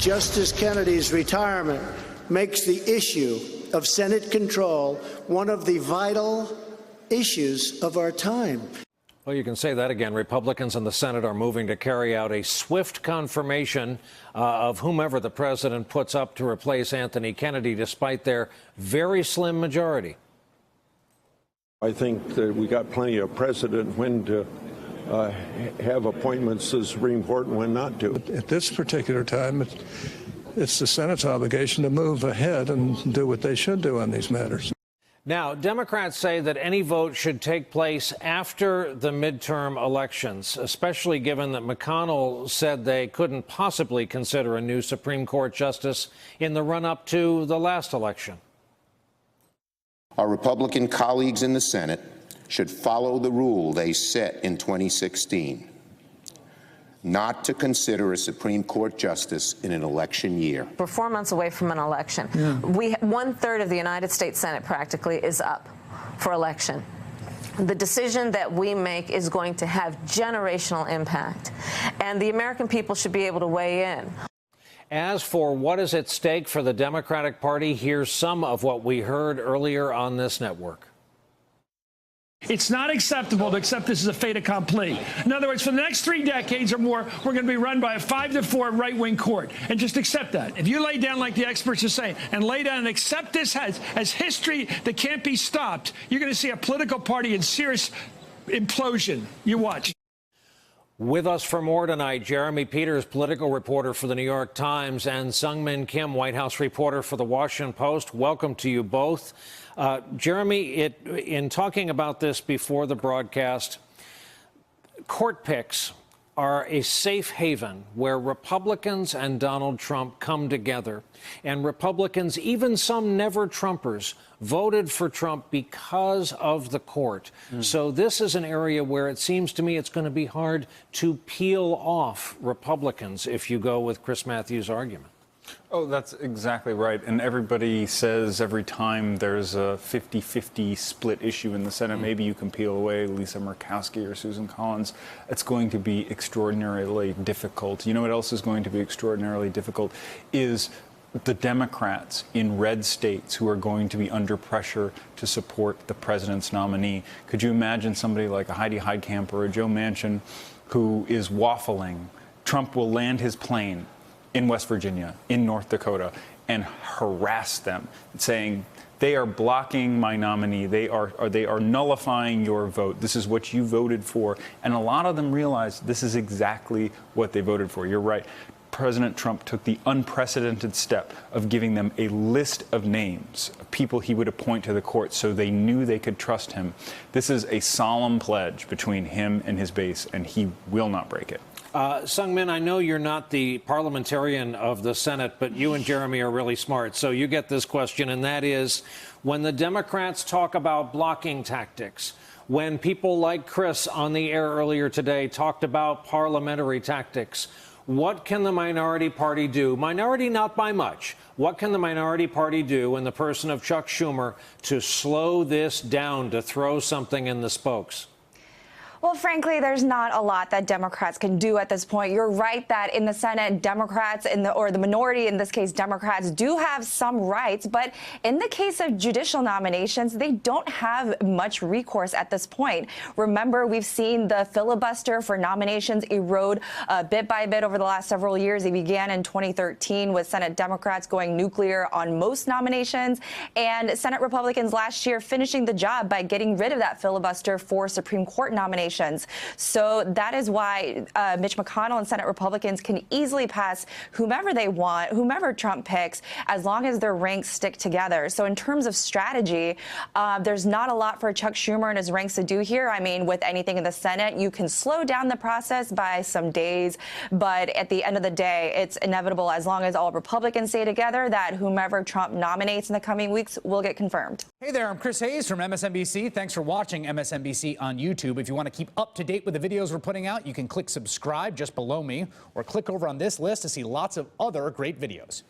Justice Kennedy's retirement makes the issue of Senate control one of the vital issues of our time. Well, you can say that again. Republicans in the Senate are moving to carry out a swift confirmation of whomever the president puts up to replace Anthony Kennedy, despite their very slim majority. I think that we got plenty of precedent when to have appointments to the Supreme Court and when not to. At this particular time, it's the Senate's obligation to move ahead and do what they should do on these matters. Now, Democrats say that any vote should take place after the midterm elections, especially given that McConnell said they couldn't possibly consider a new Supreme Court justice in the run-up to the last election. Our Republican colleagues in the Senate should follow the rule they set in 2016, not to consider a Supreme Court justice in an election year. We're 4 months away from an election. Yeah. 1/3 of the United States Senate practically is up for election. The decision that we make is going to have generational impact, and the American people should be able to weigh in. As for what is at stake for the Democratic Party, here's some of what we heard earlier on this network. It's not acceptable to accept this as a fait accompli. In other words, for the next 3 decades or more, we're going to be run by a 5-4 right-wing court. And just accept that. If you lay down like the experts are saying, and lay down and accept this as history that can't be stopped, you're going to see a political party in serious implosion. You watch. With us for more tonight, Jeremy Peters, political reporter for the New York Times, and Seung-Min Kim, White House reporter for the Washington Post. Welcome to you both. Jeremy, in talking about this before the broadcast, court picks are a safe haven where Republicans and Donald Trump come together. And Republicans, even some never-Trumpers, voted for Trump because of the court. So this is an area where it seems to me it's going to be hard to peel off Republicans if you go with Chris Matthews' argument. Oh, that's exactly right. And everybody says every time there's a 50-50 split issue in the Senate, maybe you can peel away Lisa Murkowski or Susan Collins. It's going to be extraordinarily difficult. You know what else is going to be extraordinarily difficult is the Democrats in red states who are going to be under pressure to support the president's nominee. Could you imagine somebody like a Heidi Heitkamp or a Joe Manchin who is waffling? Trump will land his plane in West Virginia, in North Dakota, and harass them, saying they are blocking my nominee, they are nullifying your vote, this is what you voted for. And a lot of them realize this is exactly what they voted for. You're right. President Trump took the unprecedented step of giving them a list of names of people he would appoint to the court so they knew they could trust him. This is a solemn pledge between him and his base, and he will not break it. Seung-Min, I know you're not the parliamentarian of the Senate, but you and Jeremy are really smart. So you get this question, and that is, when the Democrats talk about blocking tactics, when people like Chris on the air earlier today talked about parliamentary tactics, what can the minority party do? Minority not by much. What can the minority party do in the person of Chuck Schumer to slow this down, to throw something in the spokes? Well, frankly, there's not a lot that Democrats can do at this point. You're right that in the Senate, Democrats or the minority, in this case, Democrats, do have some rights. But in the case of judicial nominations, they don't have much recourse at this point. Remember, we've seen the filibuster for nominations erode bit by bit over the last several years. It began in 2013 with Senate Democrats going nuclear on most nominations, and Senate Republicans last year finishing the job by getting rid of that filibuster for Supreme Court nominations. So that is why Mitch McConnell and Senate Republicans can easily pass whomever they want, whomever Trump picks, as long as their ranks stick together. So in terms of strategy, there's not a lot for Chuck Schumer and his ranks to do here. I mean, with anything in the Senate, you can slow down the process by some days. But at the end of the day, it's inevitable, as long as all Republicans stay together, that whomever Trump nominates in the coming weeks will get confirmed. Hey there, I'm Chris Hayes from MSNBC. Thanks for watching MSNBC on YouTube. If you want to keep up to date with the videos we're putting out, you can click subscribe just below me, or click over on this list to see lots of other great videos.